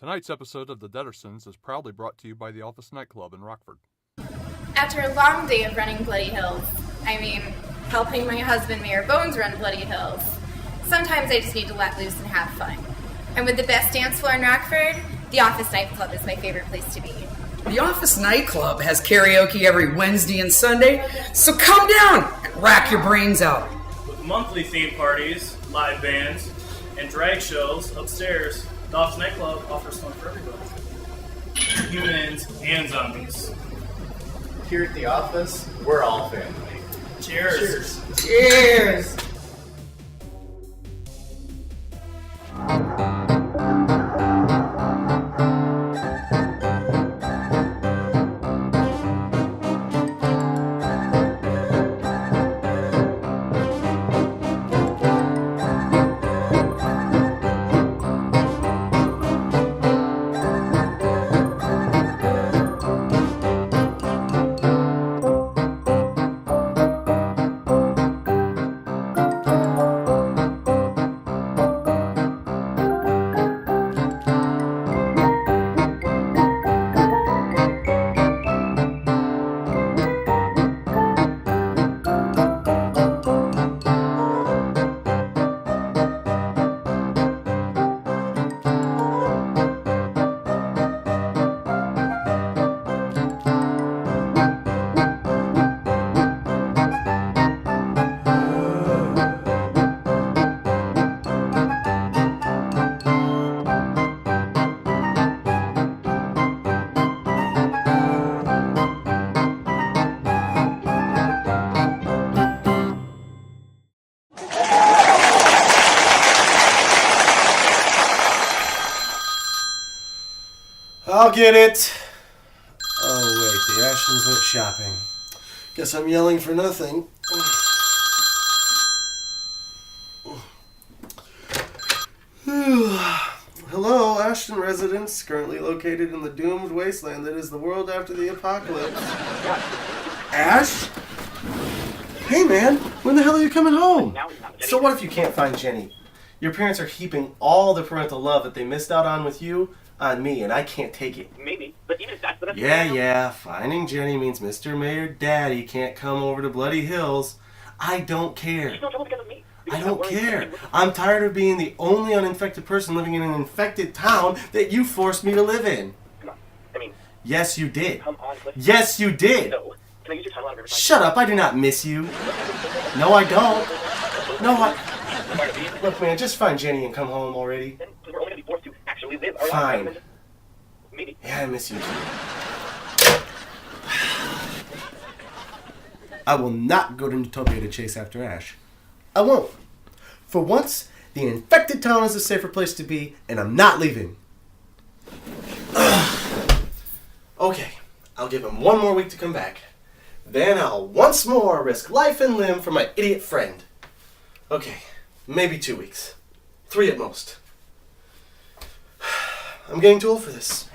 Tonight's episode of the Deadersons is proudly brought to you by the Office Nightclub in Rockford. After a long day of running Bloody Hills, helping my husband Mayor Bones run Bloody Hills, sometimes I just need to let loose and have fun. And with the best dance floor in Rockford, the Office Nightclub is my favorite place to be. The Office Nightclub has karaoke every Wednesday and Sunday, so come down and rack your brains out. With monthly theme parties, live bands, and drag shows upstairs, the Office Nightclub offers fun for everybody. Humans and zombies. Here at the office, we're all family. Cheers! Cheers! I'll get it. Oh, wait, the Ashtons went shopping. Guess I'm yelling for nothing. Hello, Ashton residents, currently located in the doomed wasteland that is the world after the apocalypse. Ash? Hey, man, when the hell are you coming home? So what if you can't find Jenny? Your parents are heaping all the parental love that they missed out on with you on me, and I can't take it. Maybe, but even if that's the Yeah, finding Jenny means Mr. Mayor Daddy can't come over to Bloody Hills. I don't care. There's no trouble because of me. I don't care. I'm tired of being the only uninfected person living in an infected town that you forced me to live in. Come on. I mean, Yes, you did. come on. Yes, you did. No. Can I use your title out of Riverside? Shut up, I do not miss you. No, I don't. No, Look, man, just find Jenny and come home already. Then we're only going to be forced to actually live our Fine. lives. Maybe. Yeah, I miss you too. I will not go to Utopia to chase after Ash. I won't. For once, the infected town is a safer place to be, and I'm not leaving. Okay, I'll give him one more week to come back. Then I'll once more risk life and limb for my idiot friend. Okay, maybe 2 weeks. 3 at most. I'm getting too old for this.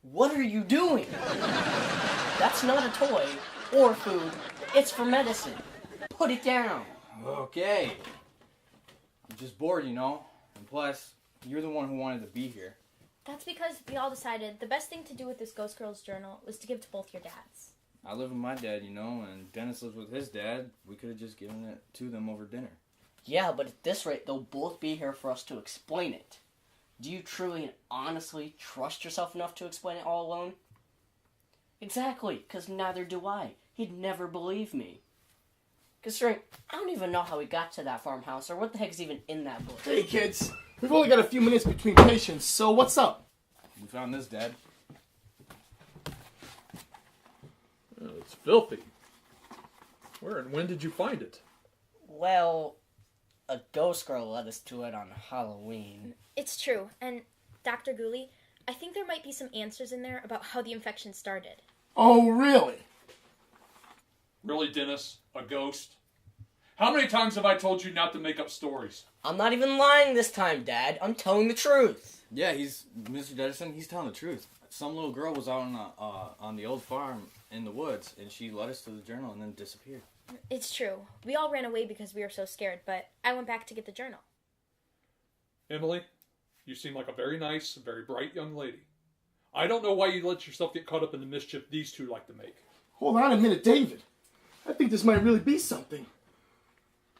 What are you doing? That's not a toy or food. It's for medicine. Put it down. Okay. I'm just bored, you know. And plus, you're the one who wanted to be here. That's because we all decided the best thing to do with this Ghost Girls journal was to give to both your dads. I live with my dad, you know, and Dennis lives with his dad. We could have just given it to them over dinner. Yeah, but at this rate, they'll both be here for us to explain it. Do you truly and honestly trust yourself enough to explain it all alone? Exactly, because neither do I. He'd never believe me. Considering, I don't even know how we got to that farmhouse or what the heck's even in that book. Hey kids, we've only got a few minutes between patients, so what's up? We found this, Dad. Oh, it's filthy. Where and when did you find it? Well, a ghost girl led us to it on Halloween. It's true, and Dr. Gooley, I think there might be some answers in there about how the infection started. Oh, really? Really, Dennis? A ghost? How many times have I told you not to make up stories? I'm not even lying this time, Dad. I'm telling the truth. Yeah, Mr. Deaderson, he's telling the truth. Some little girl was out on the old farm in the woods, and she led us to the journal and then disappeared. It's true. We all ran away because we were so scared, but I went back to get the journal. Emily, you seem like a very nice, very bright young lady. I don't know why you let yourself get caught up in the mischief these two like to make. Hold on a minute, David. I think this might really be something.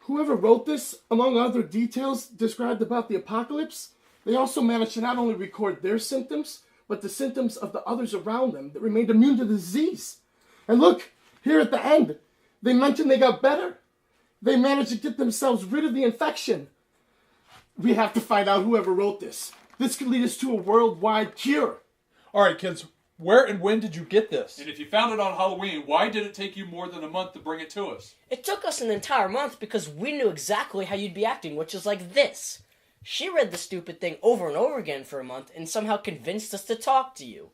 Whoever wrote this, among other details described about the apocalypse, they also managed to not only record their symptoms, but the symptoms of the others around them that remained immune to the disease. And look, here at the end, they mentioned they got better. They managed to get themselves rid of the infection. We have to find out whoever wrote this. This could lead us to a worldwide cure. All right, kids, where and when did you get this? And if you found it on Halloween, why did it take you more than a month to bring it to us? It took us an entire month because we knew exactly how you'd be acting, which is like this. She read the stupid thing over and over again for a month and somehow convinced us to talk to you.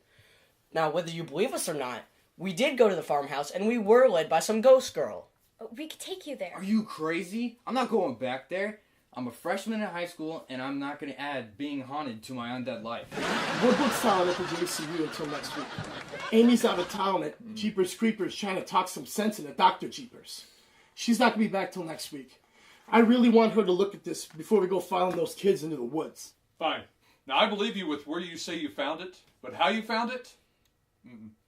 Now, whether you believe us or not, we did go to the farmhouse and we were led by some ghost girl. We could take you there. Are you crazy? I'm not going back there. I'm a freshman in high school, and I'm not going to add being haunted to my undead life. We're booked solid at the JCU until next week. Amy's out of town at Jeepers Creepers trying to talk some sense into Dr. Jeepers. She's not going to be back till next week. I really want her to look at this before we go following those kids into the woods. Fine. Now, I believe you with where you say you found it, but how you found it?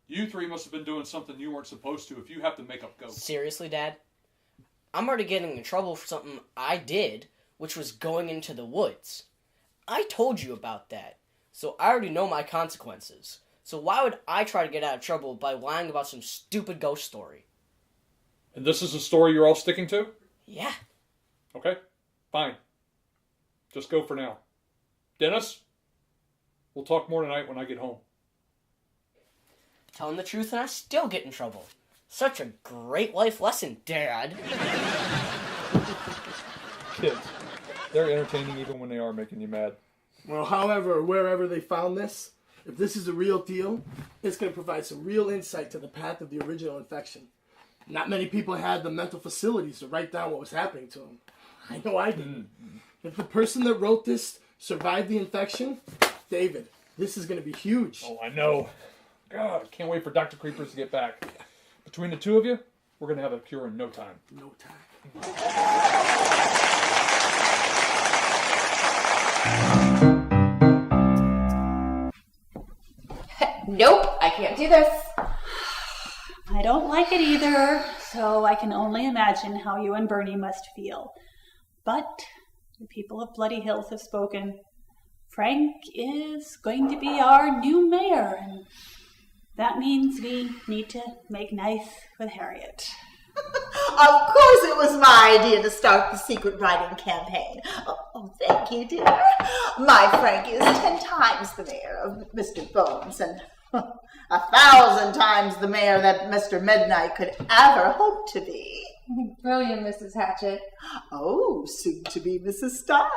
You three must have been doing something you weren't supposed to if you have to make up ghosts. Seriously, Dad? I'm already getting in trouble for something I did, which was going into the woods. I told you about that, so I already know my consequences. So why would I try to get out of trouble by lying about some stupid ghost story? And this is a story you're all sticking to? Yeah. Okay, fine. Just go for now. Dennis, we'll talk more tonight when I get home. Telling the truth and I still get in trouble. Such a great life lesson, Dad. Kids, they're entertaining even when they are making you mad. Well, however or wherever they found this, if this is a real deal, it's going to provide some real insight to the path of the original infection. Not many people had the mental facilities to write down what was happening to them. I know I didn't. If the person that wrote this survived the infection, David, this is going to be huge. Oh, I know. God, I can't wait for Dr. Creepers to get back. Between the two of you, we're going to have a cure in no time. No time. Nope, I can't do this. I don't like it either, so I can only imagine how you and Bernie must feel. But the people of Bloody Hills have spoken. Frank is going to be our new mayor, and that means we need to make nice with Harriet. Of course it was my idea to start the secret writing campaign. Oh, thank you, dear. My Frank is 10 times the mayor of Mr. Bones and 1,000 times the mayor that Mr. Midnight could ever hope to be. Brilliant, Mrs. Hatchet. Oh, soon to be Mrs. Stein.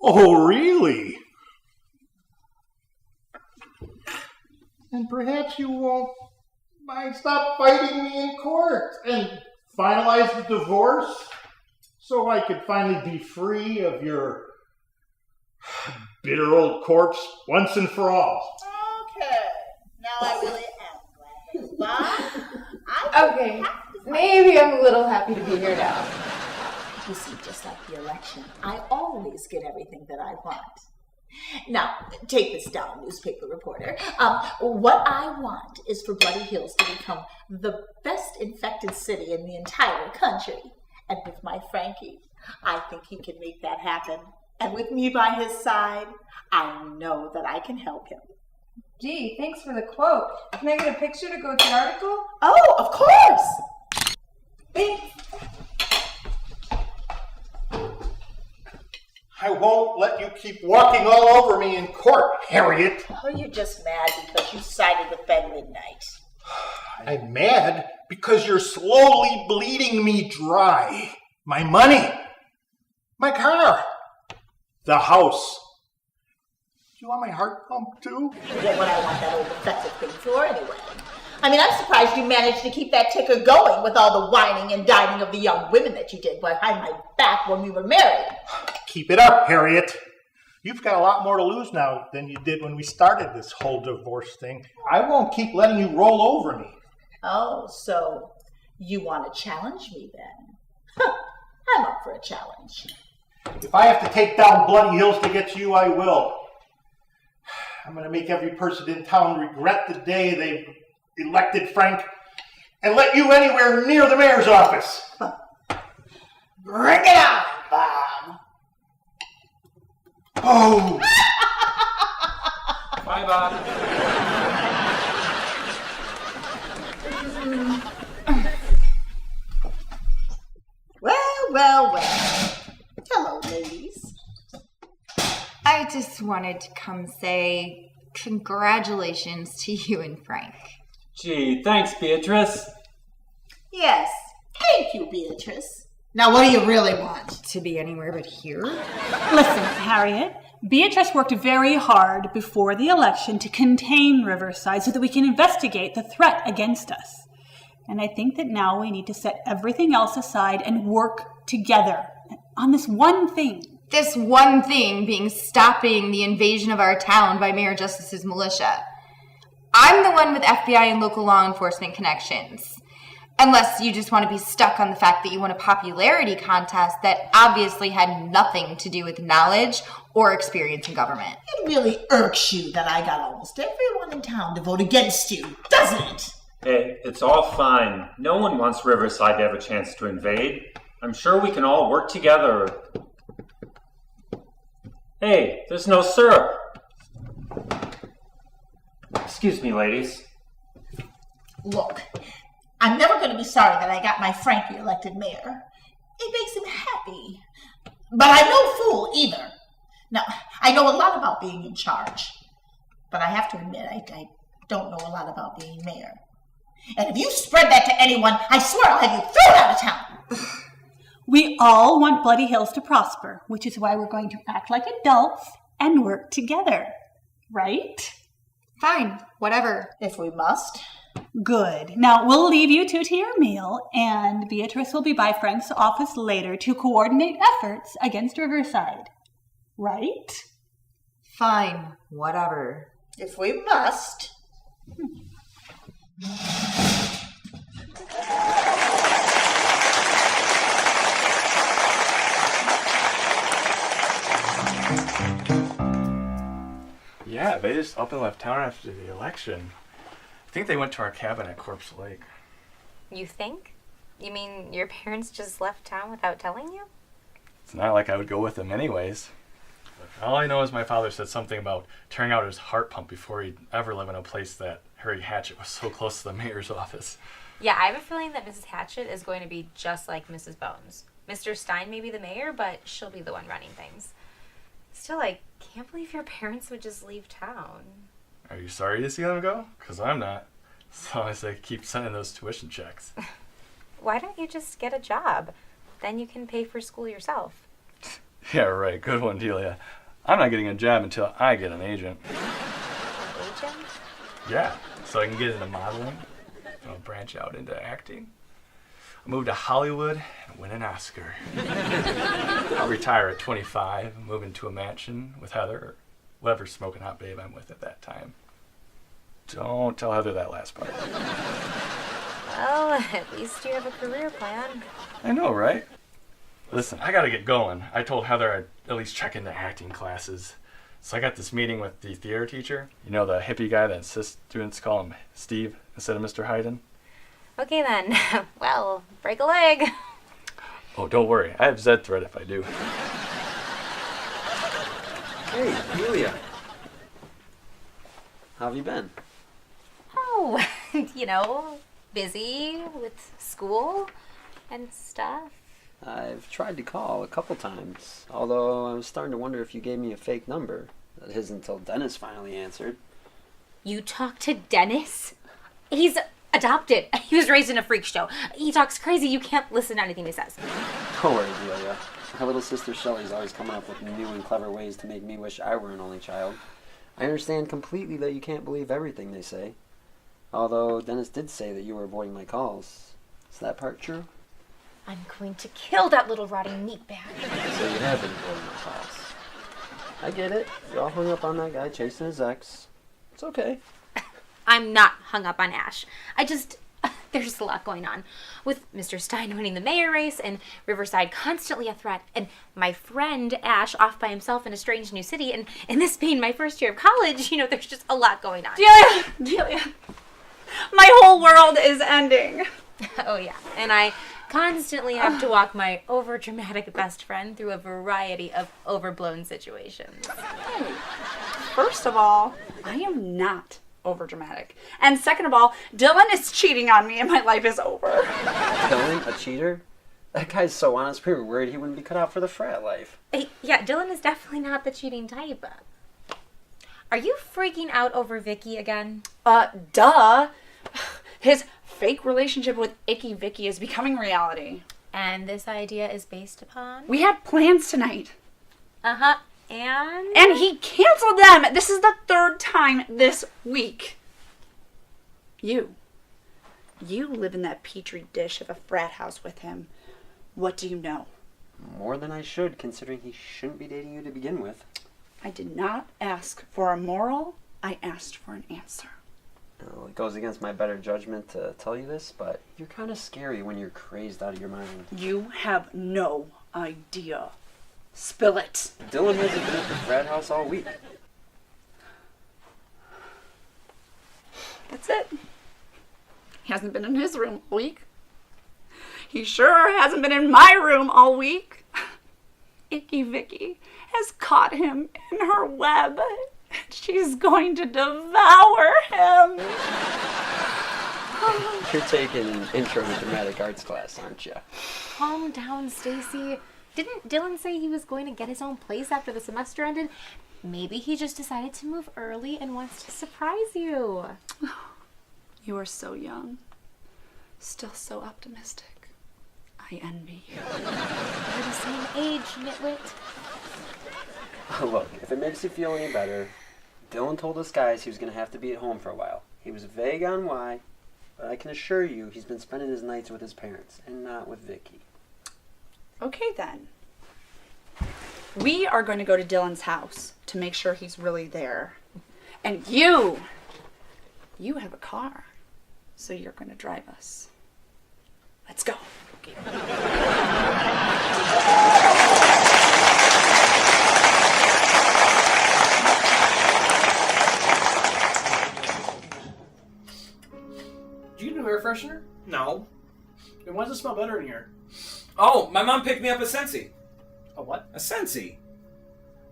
Oh, really? And perhaps you won't mind stop fighting me in court and finalize the divorce so I could finally be free of your bitter old corpse once and for all. Okay, now I really am glad. Okay, maybe I'm a little happy to be here now. You see, just like the election, I always get everything that I want. Now, take this down, newspaper reporter. What I want is for Bloody Hills to become the best infected city in the entire country. And with my Frankie, I think he can make that happen. And with me by his side, I know that I can help him. Gee, thanks for the quote. Can I get a picture to go with the article? Oh, of course! Thanks. I won't let you keep walking all over me in court, Harriet. Oh, you're just mad because you sided with Ben Midnight. I'm mad because you're slowly bleeding me dry. My money, my car, the house. Do you want my heart pumped too? What would I want that old pathetic thing for anyway? I mean, I'm surprised you managed to keep that ticker going with all the whining and dining of the young women that you did behind my back when we were married. Keep it up, Harriet. You've got a lot more to lose now than you did when we started this whole divorce thing. I won't keep letting you roll over me. Oh, so you want to challenge me then? I'm up for a challenge. If I have to take down Bloody Hills to get to you, I will. I'm going to make every person in town regret the day they elected Frank and let you anywhere near the mayor's office. Bring it on, Bob. Oh! Bye, Bob. Well. Hello, ladies. I just wanted to come say congratulations to you and Frank. Gee, thanks, Beatrice. Yes, thank you, Beatrice. Now, what do you really want? To be anywhere but here? Listen, Harriet, Beatrice worked very hard before the election to contain Riverside so that we can investigate the threat against us. And I think that now we need to set everything else aside and work together on this one thing. This one thing being stopping the invasion of our town by Mayor Justice's militia. I'm the one with FBI and local law enforcement connections. Unless you just want to be stuck on the fact that you won a popularity contest that obviously had nothing to do with knowledge or experience in government. It really irks you that I got almost everyone in town to vote against you, doesn't it? Hey, it's all fine. No one wants Riverside to have a chance to invade. I'm sure we can all work together. Hey, there's no syrup. Excuse me, ladies. Look, I'm never going to be sorry that I got my Frankie elected mayor. It makes him happy. But I'm no fool either. Now, I know a lot about being in charge. But I have to admit, I don't know a lot about being mayor. And if you spread that to anyone, I swear I'll have you thrown out of town. We all want Bloody Hills to prosper, which is why we're going to act like adults and work together. Right? Fine, whatever. If we must. Good. Now, we'll leave you two to your meal, and Beatrice will be by Frank's office later to coordinate efforts against Riverside. Right? Fine, whatever. If we must. Yeah, they just up and left town after the election. I think they went to our cabin at Corpse Lake. You think? You mean your parents just left town without telling you? It's not like I would go with them anyways. All I know is my father said something about tearing out his heart pump before he'd ever live in a place that Harry Hatchett was so close to the mayor's office. Yeah, I have a feeling that Mrs. Hatchett is going to be just like Mrs. Bones. Mr. Stein may be the mayor, but she'll be the one running things. Still, I can't believe your parents would just leave town. Are you sorry to see them go? Because I'm not. As long as they keep sending those tuition checks. Why don't you just get a job? Then you can pay for school yourself. Yeah, right. Good one, Delia. I'm not getting a job until I get an agent. Agent? Yeah, so I can get into modeling. I'll branch out into acting. I'll move to Hollywood and win an Oscar. I'll retire at 25, move into a mansion with Heather, or whatever smoking hot babe I'm with at that time. Don't tell Heather that last part. Well, at least you have a career plan. I know, right? Listen, I gotta get going. I told Heather I'd at least check into acting classes. So I got this meeting with the theater teacher. You know, the hippie guy that insists students call him Steve instead of Mr. Heiden? Okay then. Well, break a leg. Oh, don't worry. I have Zed thread if I do. Hey, Delia. How have you been? Oh, busy with school and stuff. I've tried to call a couple times, although I was starting to wonder if you gave me a fake number. That is until Dennis finally answered. You talked to Dennis? He's adopted. He was raised in a freak show. He talks crazy. You can't listen to anything he says. Don't worry, Delia. My little sister Shelley's always coming up with new and clever ways to make me wish I were an only child. I understand completely that you can't believe everything they say. Although Dennis did say that you were avoiding my calls. Is that part true? I'm going to kill that little rotting meatbag. So you have been avoiding my calls. I get it. You're all hung up on that guy chasing his ex. It's okay. I'm not hung up on Ash. There's just a lot going on. With Mr. Stein winning the mayor race, and Riverside constantly a threat, and my friend Ash off by himself in a strange new city, and this being my first year of college, there's just a lot going on. Delia, my whole world is ending. Oh yeah, and I constantly have to walk my overdramatic best friend through a variety of overblown situations. First of all, I am not overdramatic. And second of all, Dylan is cheating on me and my life is over. Dylan, a cheater? That guy's so honest, we were worried he wouldn't be cut out for the frat life. Yeah, Dylan is definitely not the cheating type. Are you freaking out over Vicky again? Duh. His fake relationship with Icky Vicky is becoming reality. And this idea is based upon? We had plans tonight. Uh-huh. And? And he canceled them. This is the third time this week. You live in that petri dish of a frat house with him. What do you know? More than I should, considering he shouldn't be dating you to begin with. I did not ask for a moral. I asked for an answer. Well, it goes against my better judgment to tell you this, but you're kind of scary when you're crazed out of your mind. You have no idea. Spill it. Dylan hasn't been at the frat house all week. That's it. He hasn't been in his room all week. He sure hasn't been in my room all week. Icky Vicky has caught him in her web. She's going to devour him. You're taking an intro to dramatic arts class, aren't you? Calm down, Stacy. Didn't Dylan say he was going to get his own place after the semester ended? Maybe he just decided to move early and wants to surprise you. You are so young. Still so optimistic. I envy you. We're the same age, nitwit. Look, if it makes you feel any better, Dylan told us guys he was going to have to be at home for a while. He was vague on why, but I can assure you he's been spending his nights with his parents and not with Vicky. Okay then. We are going to go to Dylan's house to make sure he's really there. And you have a car, so you're going to drive us. Let's go. Okay. Did you get a new air freshener? No. Then why does it smell better in here? Oh, my mom picked me up a Scentsy. A what? A Scentsy.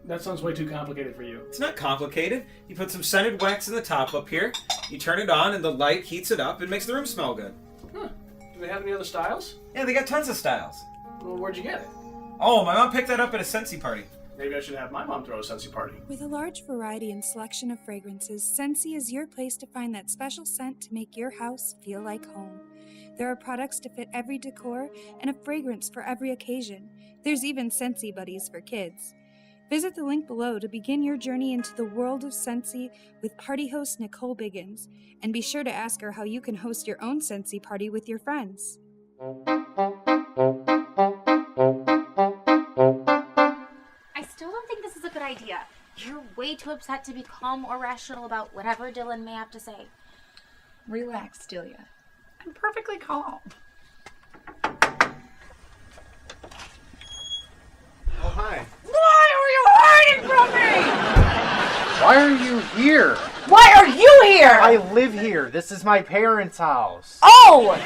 That sounds way too complicated for you. It's not complicated. You put some scented wax in the top up here, you turn it on, and the light heats it up and makes the room smell good. Huh. Do they have any other styles? Yeah, they got tons of styles. Well, where'd you get it? Oh, my mom picked that up at a Scentsy party. Maybe I should have my mom throw a Scentsy party. With a large variety and selection of fragrances, Scentsy is your place to find that special scent to make your house feel like home. There are products to fit every decor and a fragrance for every occasion. There's even Scentsy buddies for kids. Visit the link below to begin your journey into the world of Scentsy with party host Nicole Biggins, and be sure to ask her how you can host your own Scentsy party with your friends. I still don't think this is a good idea. You're way too upset to be calm or rational about whatever Dylan may have to say. Relax, Delia. I'm perfectly calm. Oh, hi. Why are you hiding from me? Why are you here? Why are you here? I live here. This is my parents' house. Oh!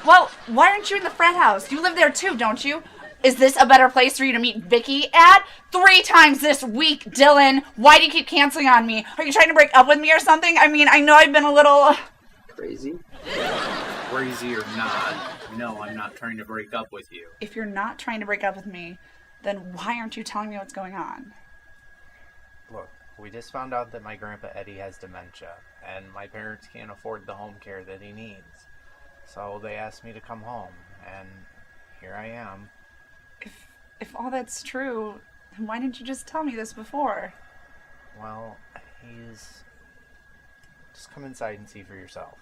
Well, why aren't you in the frat house? You live there too, don't you? Is this a better place for you to meet Vicky at? 3 times this week, Dylan. Why do you keep canceling on me? Are you trying to break up with me or something? I mean, I know I've been a little... Crazy? Crazy or not, no, I'm not trying to break up with you. If you're not trying to break up with me, then why aren't you telling me what's going on? Look, we just found out that my grandpa Eddie has dementia, and my parents can't afford the home care that he needs. So they asked me to come home, and here I am. If all that's true, then why didn't you just tell me this before? Well, he's Just come inside and see for yourself.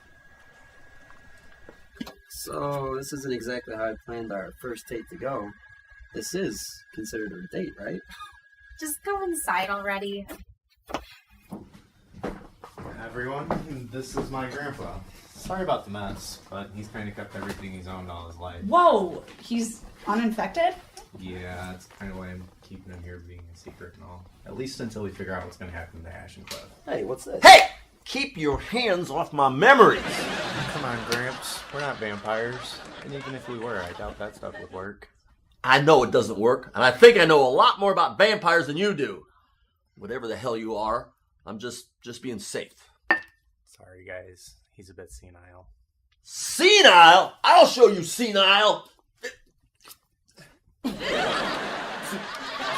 So, this isn't exactly how I planned our first date to go. This is considered a date, right? Just go inside already. Everyone, this is my grandpa. Sorry about the mess, but he's kind of kept everything he's owned all his life. Whoa! He's uninfected? Yeah, that's kind of why I'm keeping him here being a secret and all. At least until we figure out what's going to happen to Ash and Cliff. Hey, what's this? Hey! Keep your hands off my memories! Come on, Gramps. We're not vampires. And even if we were, I doubt that stuff would work. I know it doesn't work, and I think I know a lot more about vampires than you do. Whatever the hell you are, I'm just being safe. Sorry, guys. He's a bit senile. Senile? I'll show you senile!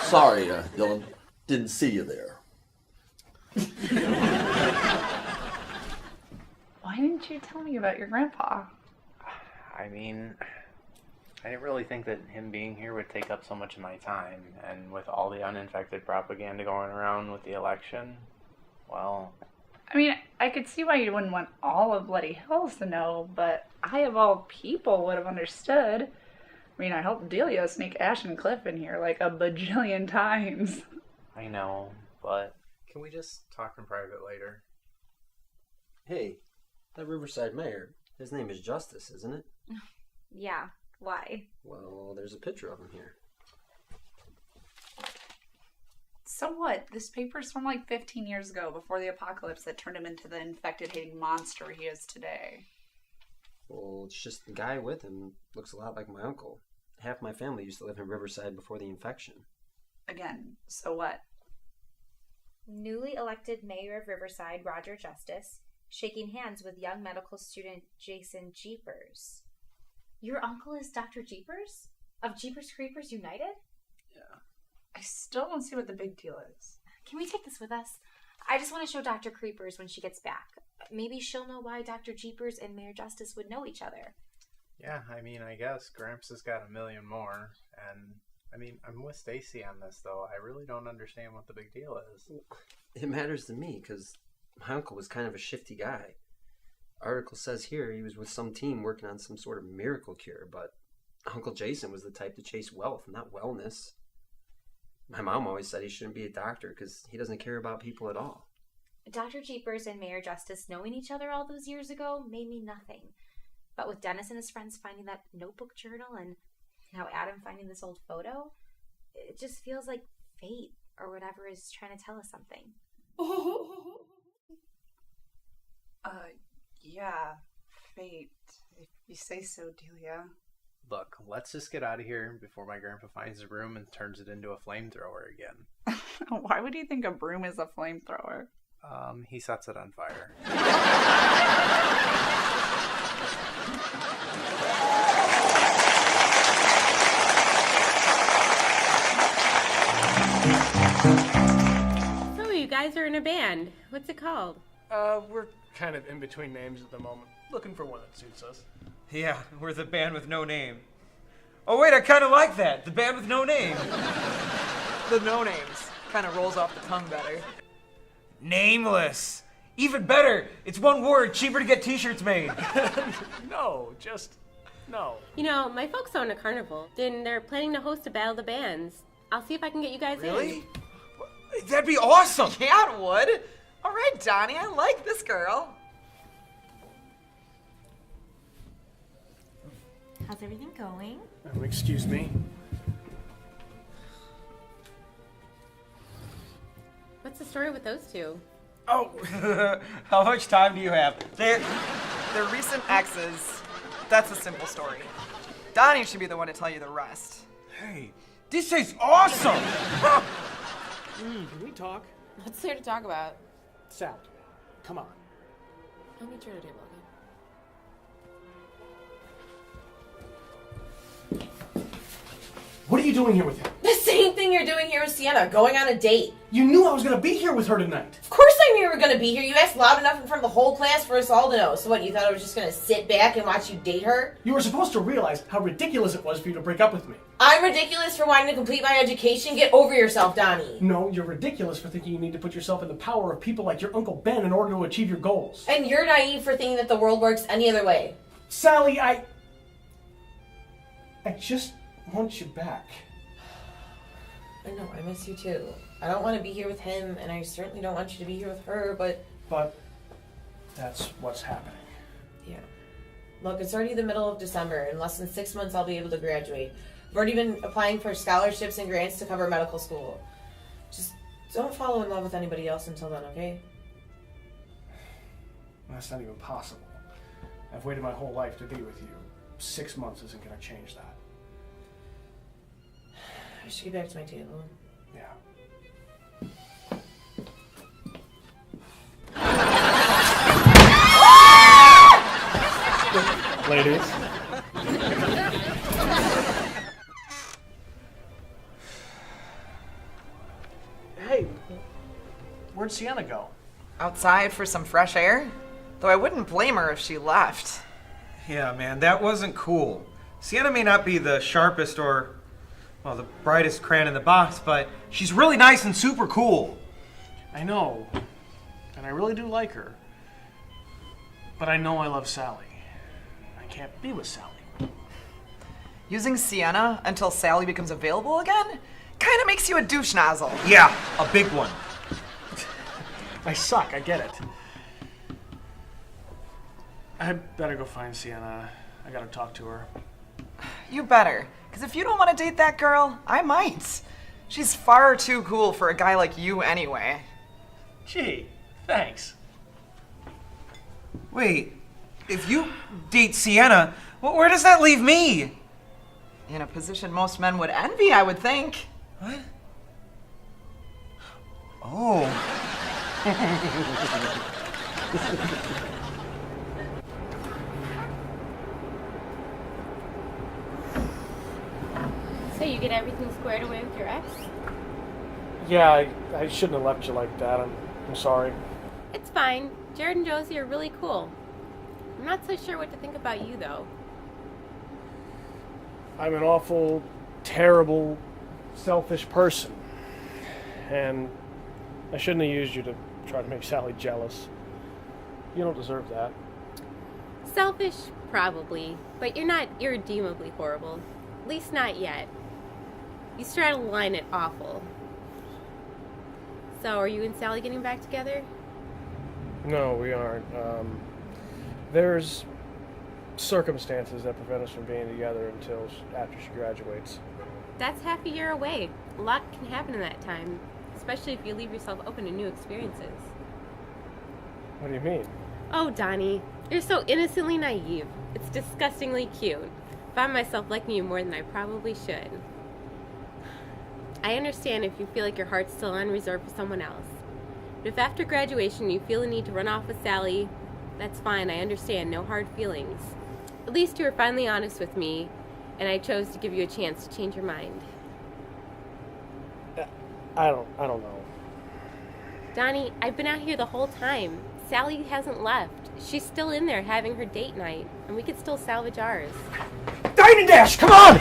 Sorry, Dylan. Didn't see you there. Why didn't you tell me about your grandpa? I mean, I didn't really think that him being here would take up so much of my time. And with all the uninfected propaganda going around with the election, well... I mean, I could see why you wouldn't want all of Bloody Hills to know, but I, of all people, would have understood. I mean, I helped Delia sneak Ash and Cliff in here like a bajillion times. I know, but can we just talk in private later? Hey, that Riverside mayor, his name is Justice, isn't it? Yeah, why? Well, there's a picture of him here. So what? This paper's from like 15 years ago, before the apocalypse that turned him into the infected-hating monster he is today. Well, it's just the guy with him looks a lot like my uncle. Half my family used to live in Riverside before the infection. Again, so what? Newly elected mayor of Riverside, Roger Justice, shaking hands with young medical student Jason Jeepers. Your uncle is Dr. Jeepers? Of Jeepers Creepers United? Yeah. I still don't see what the big deal is. Can we take this with us? I just want to show Dr. Creepers when she gets back. Maybe she'll know why Dr. Jeepers and Mayor Justice would know each other. Yeah, I mean, I guess Gramps has got a million more. And, I mean, I'm with Stacy on this, though. I really don't understand what the big deal is. It matters to me, because my uncle was kind of a shifty guy. Article says here he was with some team working on some sort of miracle cure, but Uncle Jason was the type to chase wealth, not wellness. My mom always said he shouldn't be a doctor because he doesn't care about people at all. Dr. Jeepers and Mayor Justice knowing each other all those years ago made me nothing. But with Dennis and his friends finding that notebook journal and now Adam finding this old photo, it just feels like fate or whatever is trying to tell us something. Yeah, fate, if you say so, Delia. Look, let's just get out of here before my grandpa finds a broom and turns it into a flamethrower again. Why would you think a broom is a flamethrower? He sets it on fire. So you guys are in a band. What's it called? We're kind of in between names at the moment. Looking for one that suits us. Yeah, we're the band with no name. Oh wait, I kind of like that. The band with no name. The no names kind of rolls off the tongue better. Nameless. Even better. It's one word. Cheaper to get t-shirts made. No, just no. You know, my folks own a carnival, and they're planning to host a Battle of the Bands. I'll see if I can get you guys in. Really? That'd be awesome. Yeah, it would. All right, Donnie, I like this girl. How's everything going? Excuse me. What's the story with those two? Oh, how much time do you have? They're recent exes. That's a simple story. Donnie should be the one to tell you the rest. Hey, this is awesome! Can we talk? What's there to talk about? Sal, come on. I'll meet you at a table, okay? What are you doing here with him? The same thing you're doing here with Sienna, going on a date. You knew I was going to be here with her tonight. Of course I knew you were going to be here. You asked loud enough in front of the whole class for us all to know. So what, you thought I was just going to sit back and watch you date her? You were supposed to realize how ridiculous it was for you to break up with me. I'm ridiculous for wanting to complete my education? Get over yourself, Donnie. No, you're ridiculous for thinking you need to put yourself in the power of people like your Uncle Ben in order to achieve your goals. And you're naive for thinking that the world works any other way. Sally, I just want you back. I know, I miss you too. I don't want to be here with him, and I certainly don't want you to be here with her, but... But that's what's happening. Yeah. Look, it's already the middle of December. In less than 6 months, I'll be able to graduate. I've already been applying for scholarships and grants to cover medical school. Just don't fall in love with anybody else until then, okay? That's not even possible. I've waited my whole life to be with you. 6 months isn't going to change that. I should get back to my table. Yeah. Ladies. Hey, where'd Sienna go? Outside for some fresh air? Though I wouldn't blame her if she left. Yeah, man, that wasn't cool. Sienna may not be the sharpest or, well, the brightest crayon in the box, but she's really nice and super cool. I know, and I really do like her. But I know I love Sally. I can't be with Sally. Using Sienna until Sally becomes available again kind of makes you a douche nozzle. Yeah, a big one. I suck, I get it. I better go find Sienna. I gotta talk to her. You better, because if you don't want to date that girl, I might. She's far too cool for a guy like you anyway. Gee, thanks. Wait, if you date Sienna, where does that leave me? In a position most men would envy, I would think. What? Oh. So you get everything squared away with your ex? Yeah, I shouldn't have left you like that. I'm sorry. It's fine. Jared and Josie are really cool. I'm not so sure what to think about you, though. I'm an awful, terrible, selfish person. And I shouldn't have used you to try to make Sally jealous. You don't deserve that. Selfish, probably, but you're not irredeemably horrible. At least not yet. You straddle the line at awful. So, are you and Sally getting back together? No, we aren't. There's circumstances that prevent us from being together until after she graduates. That's half a year away. A lot can happen in that time, especially if you leave yourself open to new experiences. What do you mean? Oh, Donnie, you're so innocently naive. It's disgustingly cute. I find myself liking you more than I probably should. I understand if you feel like your heart's still unreserved for someone else. But if after graduation you feel the need to run off with Sally, that's fine. I understand. No hard feelings. At least you were finally honest with me, and I chose to give you a chance to change your mind. I don't know. Donnie, I've been out here the whole time. Sally hasn't left. She's still in there having her date night, and we could still salvage ours. Dine and Dash, come on!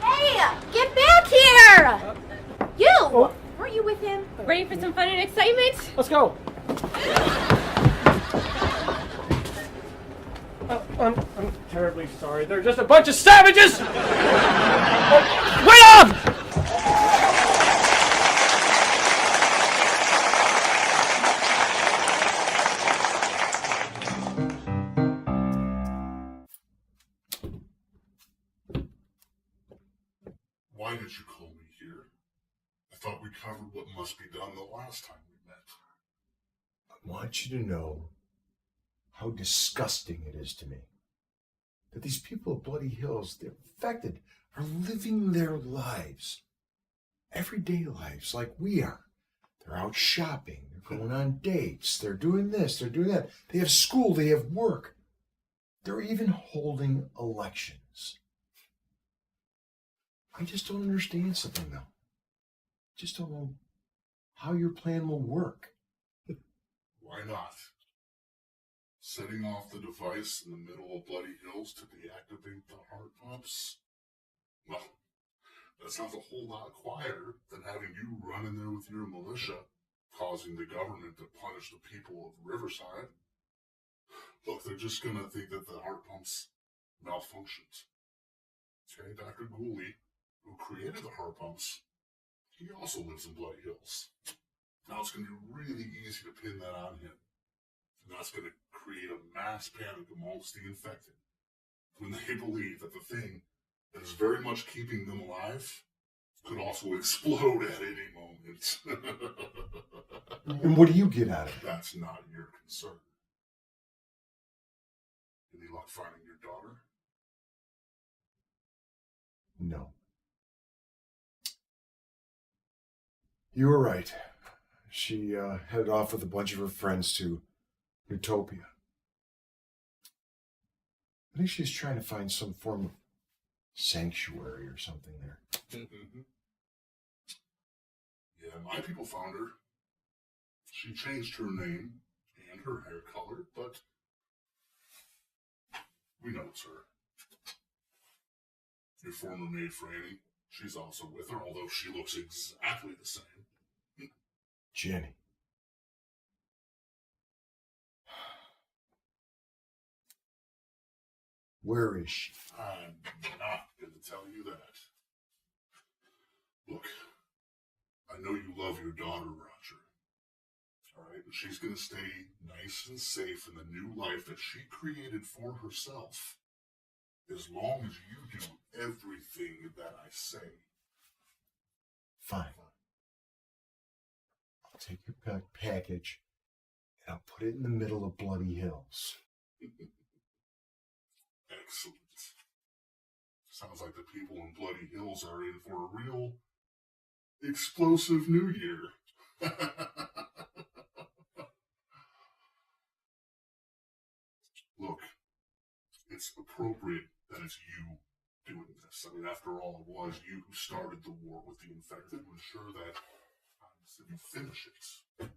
Hey, get back here! You! Weren't you with him? Ready for some fun and excitement? Let's go. I'm terribly sorry. They're just a bunch of savages! Oh, wait up! Why did you call me here? I thought we covered what must be done the last time we met. I want you to know how disgusting it is to me that these people of Bloody Hills, they're infected, are living their lives, everyday lives like we are. They're out shopping, they're going on dates, they're doing this, they're doing that. They have school, they have work. They're even holding elections. I just don't understand something, though. I just don't know how your plan will work. Why not? Setting off the device in the middle of Bloody Hills to deactivate the heart pumps? Well, that sounds a whole lot quieter than having you run in there with your militia, causing the government to punish the people of Riverside. Look, they're just gonna think that the heart pumps malfunctioned. Okay, Dr. Gooley, who created the heart pumps, he also lives in Bloody Hills. Now it's gonna be really easy to pin that on him. And that's gonna create a mass panic amongst the infected when they believe that the thing that is very much keeping them alive could also explode at any moment. And what do you get out of it? That's not your concern. Any luck finding your daughter? No. You were right. She headed off with a bunch of her friends to Utopia. I think she's trying to find some form of sanctuary or something there. Yeah, my people found her. She changed her name and her hair color, but we know it's her. Your former maid, Franny, she's also with her, although she looks exactly the same. Jenny. Where is she? I'm not going to tell you that. Look, I know you love your daughter, Roger. All right, but she's going to stay nice and safe in the new life that she created for herself, as long as you do everything that I say. Fine. I'll take your package and I'll put it in the middle of Bloody Hills. Excellent. Sounds like the people in Bloody Hills are in for a real explosive new year. Look, it's appropriate that it's you doing this. I mean, after all, it was you who started the war with the infected to ensure that you finish it.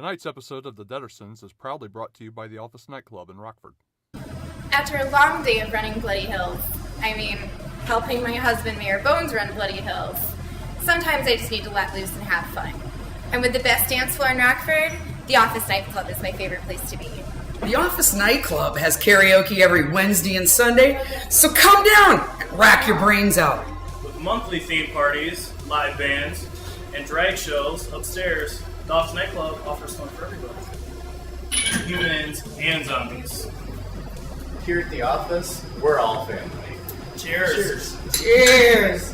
Tonight's episode of the Deadersons is proudly brought to you by the Office Nightclub in Rockford. After a long day of running Bloody Hills, helping my husband Mayor Bones run Bloody Hills, sometimes I just need to let loose and have fun. And with the best dance floor in Rockford, the Office Nightclub is my favorite place to be. The Office Nightclub has karaoke every Wednesday and Sunday, so come down and rack your brains out. With monthly theme parties, live bands, and drag shows upstairs, the Office Nightclub offers fun for everybody. Humans and zombies. Here at the office, we're all family. Cheers. Cheers.